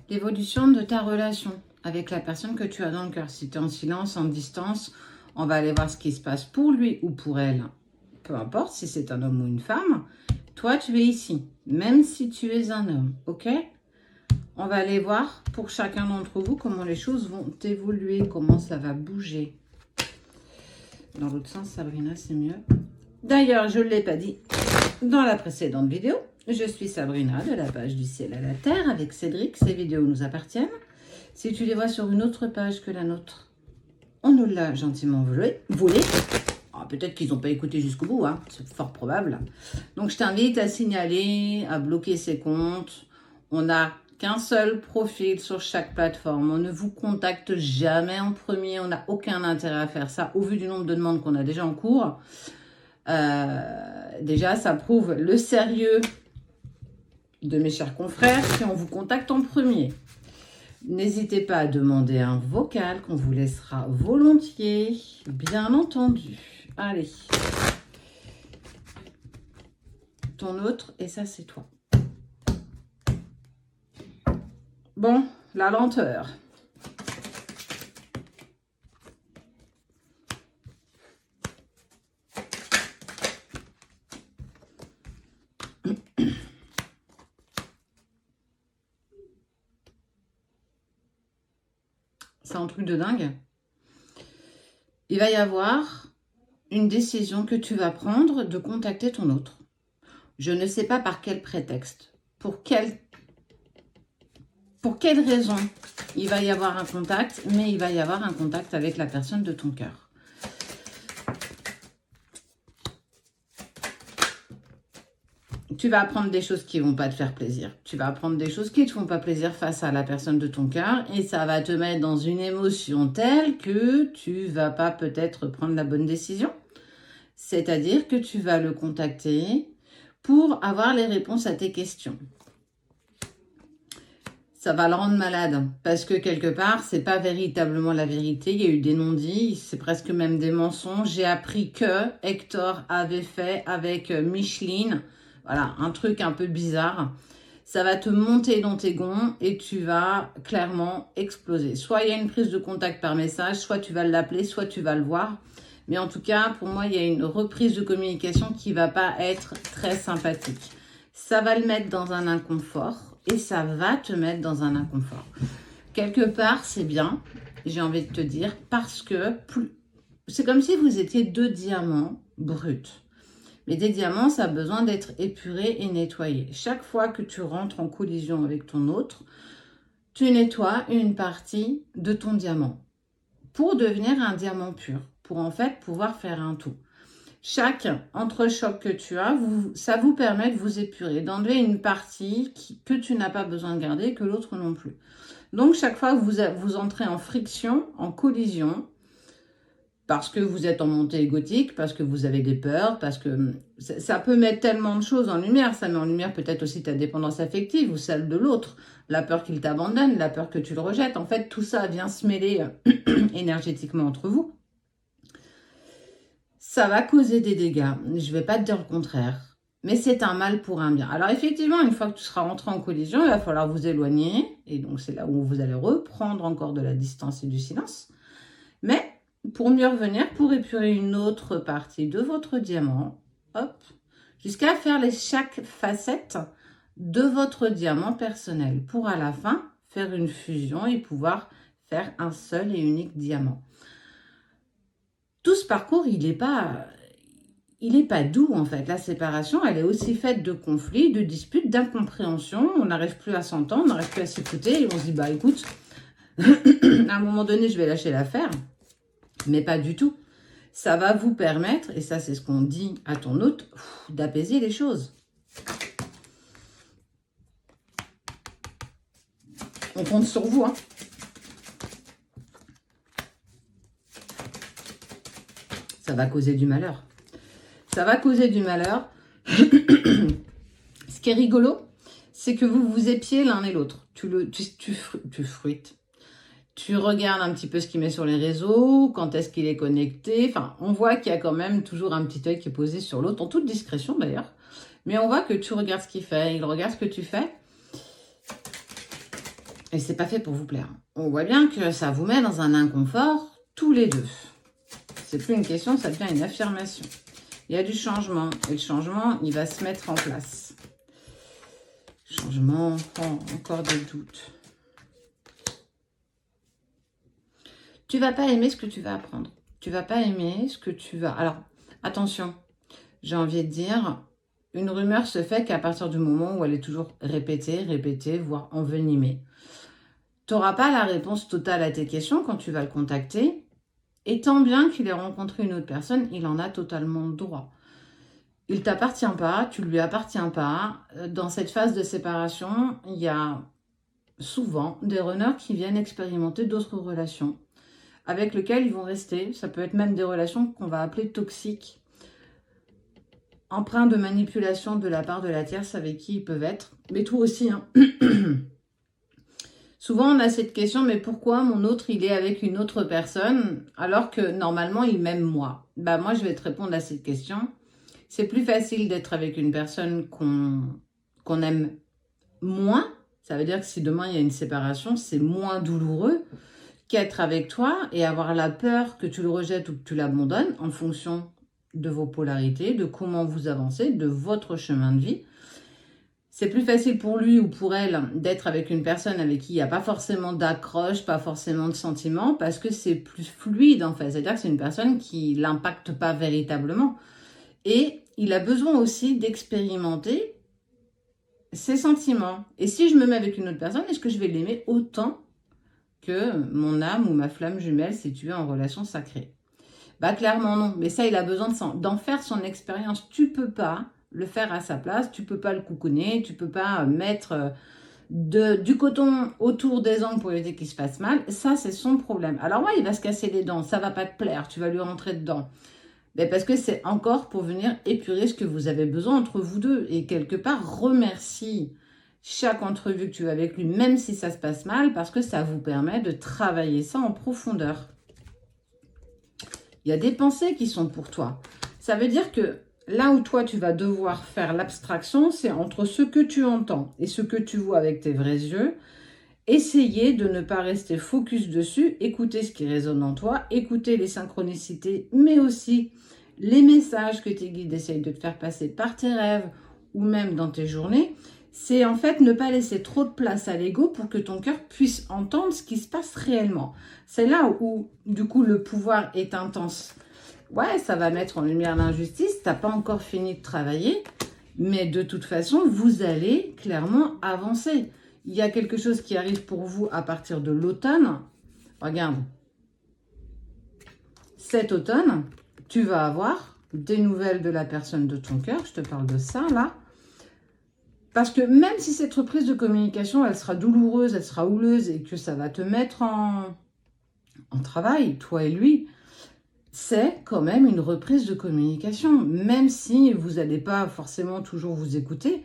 l'évolution de ta relation avec la personne que tu as dans le cœur. Si tu es en silence, en distance, on va aller voir ce qui se passe pour lui ou pour elle. Peu importe si c'est un homme ou une femme, toi tu es ici, même si tu es un homme, ok? On va aller voir pour chacun d'entre vous comment les choses vont évoluer, comment ça va bouger. Dans l'autre sens, Sabrina, c'est mieux. D'ailleurs, je ne l'ai pas dit dans la précédente vidéo. Je suis Sabrina de la page du ciel à la terre avec Cédric. Ces vidéos nous appartiennent. Si tu les vois sur une autre page que la nôtre, on nous l'a gentiment volé. Peut-être qu'ils n'ont pas écouté jusqu'au bout, hein. C'est fort probable. Donc, je t'invite à signaler, à bloquer ces comptes. On n'a qu'un seul profil sur chaque plateforme. On ne vous contacte jamais en premier. On n'a aucun intérêt à faire ça. Au vu du nombre de demandes qu'on a déjà en cours, déjà, ça prouve le sérieux de mes chers confrères si on vous contacte en premier. N'hésitez pas à demander un vocal qu'on vous laissera volontiers, bien entendu. Allez. Ton autre, et ça, c'est toi. Bon, la lenteur. C'est un truc de dingue. Il va y avoir une décision que tu vas prendre de contacter ton autre. Je ne sais pas par quel prétexte, pour quelle raison il va y avoir un contact, mais il va y avoir un contact avec la personne de ton cœur. Tu vas apprendre des choses qui ne vont pas te faire plaisir. Tu vas apprendre des choses qui ne te font pas plaisir face à la personne de ton cœur. Et ça va te mettre dans une émotion telle que tu ne vas pas peut-être prendre la bonne décision. C'est-à-dire que tu vas le contacter pour avoir les réponses à tes questions. Ça va le rendre malade parce que quelque part, c'est pas véritablement la vérité. Il y a eu des non-dits, c'est presque même des mensonges. J'ai appris que Hector avait fait avec Micheline. Voilà, un truc un peu bizarre. Ça va te monter dans tes gonds et tu vas clairement exploser. Soit il y a une prise de contact par message, soit tu vas l'appeler, soit tu vas le voir. Mais en tout cas, pour moi, il y a une reprise de communication qui ne va pas être très sympathique. Ça va le mettre dans un inconfort et ça va te mettre dans un inconfort. Quelque part, c'est bien, j'ai envie de te dire, parce que c'est comme si vous étiez deux diamants bruts. Mais des diamants, ça a besoin d'être épuré et nettoyé. Chaque fois que tu rentres en collision avec ton autre, tu nettoies une partie de ton diamant pour devenir un diamant pur, pour en fait pouvoir faire un tout. Chaque entrechoc que tu as, ça vous permet de vous épurer, d'enlever une partie que tu n'as pas besoin de garder, que l'autre non plus. Donc, chaque fois que vous entrez en friction, en collision, parce que vous êtes en montée égotique, parce que vous avez des peurs, parce que ça peut mettre tellement de choses en lumière. Ça met en lumière peut-être aussi ta dépendance affective ou celle de l'autre, la peur qu'il t'abandonne, la peur que tu le rejettes. En fait, tout ça vient se mêler énergétiquement entre vous. Ça va causer des dégâts. Je ne vais pas te dire le contraire. Mais c'est un mal pour un bien. Alors effectivement, une fois que tu seras rentré en collision, il va falloir vous éloigner. Et donc c'est là où vous allez reprendre encore de la distance et du silence. Mais pour mieux revenir, pour épurer une autre partie de votre diamant, hop, jusqu'à faire chaque facette de votre diamant personnel. Pour à la fin, faire une fusion et pouvoir faire un seul et unique diamant. Tout ce parcours, il n'est pas doux en fait. La séparation, elle est aussi faite de conflits, de disputes, d'incompréhension. On n'arrive plus à s'entendre, on n'arrive plus à s'écouter. Et on se dit, bah écoute, à un moment donné, je vais lâcher l'affaire. Mais pas du tout. Ça va vous permettre, et ça c'est ce qu'on dit à ton hôte, d'apaiser les choses. On compte sur vous, hein. Ça va causer du malheur. Ça va causer du malheur. Ce qui est rigolo, c'est que vous vous épiez l'un et l'autre. Tu fruites. Tu regardes un petit peu ce qu'il met sur les réseaux, quand est-ce qu'il est connecté. Enfin, on voit qu'il y a quand même toujours un petit œil qui est posé sur l'autre, en toute discrétion d'ailleurs. Mais on voit que tu regardes ce qu'il fait, il regarde ce que tu fais. Et c'est pas fait pour vous plaire. On voit bien que ça vous met dans un inconfort tous les deux. C'est plus une question, ça devient une affirmation. Il y a du changement. Et le changement, il va se mettre en place. Changement, oh, encore des doutes. Tu vas pas aimer ce que tu vas apprendre. Tu vas pas aimer ce que tu vas... Alors, attention, j'ai envie de dire, une rumeur se fait qu'à partir du moment où elle est toujours répétée, voire envenimée. Tu n'auras pas la réponse totale à tes questions quand tu vas le contacter. Et tant bien qu'il ait rencontré une autre personne, il en a totalement le droit. Il ne t'appartient pas, tu ne lui appartiens pas. Dans cette phase de séparation, il y a souvent des runners qui viennent expérimenter d'autres relations avec lesquelles ils vont rester. Ça peut être même des relations qu'on va appeler toxiques, empreintes de manipulation de la part de la tierce avec qui ils peuvent être. Mais toi aussi, hein. Souvent, on a cette question, mais pourquoi mon autre, il est avec une autre personne alors que normalement, il m'aime moi? Bah, moi, je vais te répondre à cette question. C'est plus facile d'être avec une personne qu'on aime moins. Ça veut dire que si demain, il y a une séparation, c'est moins douloureux qu'être avec toi et avoir la peur que tu le rejettes ou que tu l'abandonnes en fonction de vos polarités, de comment vous avancez, de votre chemin de vie. C'est plus facile pour lui ou pour elle d'être avec une personne avec qui il n'y a pas forcément d'accroche, pas forcément de sentiments, parce que c'est plus fluide en fait. C'est-à-dire que c'est une personne qui ne l'impacte pas véritablement. Et il a besoin aussi d'expérimenter ses sentiments. Et si je me mets avec une autre personne, est-ce que je vais l'aimer autant que mon âme ou ma flamme jumelle située en relation sacrée? Bah clairement non. Mais ça, il a besoin d'en faire son expérience. Tu peux pas le faire à sa place, tu peux pas le coucouner, tu peux pas mettre du coton autour des ongles pour éviter qu'il se fasse mal. Ça, c'est son problème. Alors ouais, il va se casser les dents, ça va pas te plaire, tu vas lui rentrer dedans. Mais parce que c'est encore pour venir épurer ce que vous avez besoin entre vous deux. Et quelque part, remercie chaque entrevue que tu as avec lui, même si ça se passe mal, parce que ça vous permet de travailler ça en profondeur. Il y a des pensées qui sont pour toi. Ça veut dire que là où toi, tu vas devoir faire l'abstraction, c'est entre ce que tu entends et ce que tu vois avec tes vrais yeux. Essayez de ne pas rester focus dessus, écoutez ce qui résonne en toi, écoutez les synchronicités, mais aussi les messages que tes guides essayent de te faire passer par tes rêves ou même dans tes journées. C'est en fait ne pas laisser trop de place à l'ego pour que ton cœur puisse entendre ce qui se passe réellement. C'est là où, du coup, le pouvoir est intense. Ouais, ça va mettre en lumière l'injustice, t'as pas encore fini de travailler, mais de toute façon, vous allez clairement avancer. Il y a quelque chose qui arrive pour vous à partir de l'automne. Regarde, cet automne, tu vas avoir des nouvelles de la personne de ton cœur. Je te parle de ça, là. Parce que même si cette reprise de communication, elle sera douloureuse, elle sera houleuse et que ça va te mettre en travail, toi et lui, c'est quand même une reprise de communication. Même si vous n'allez pas forcément toujours vous écouter,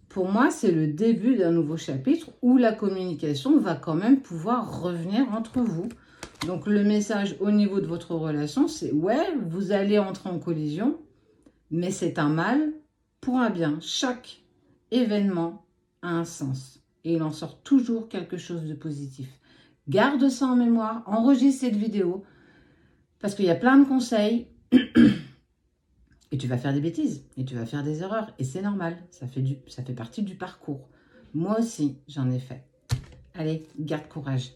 pour moi, c'est le début d'un nouveau chapitre où la communication va quand même pouvoir revenir entre vous. Donc, le message au niveau de votre relation, c'est « Ouais, vous allez entrer en collision, mais c'est un mal pour un bien. » Chaque événement a un sens et il en sort toujours quelque chose de positif. Garde ça en mémoire, enregistre cette vidéo parce qu'il y a plein de conseils et tu vas faire des bêtises et tu vas faire des erreurs et c'est normal, ça fait partie du parcours. Moi aussi, j'en ai fait. Allez, garde courage.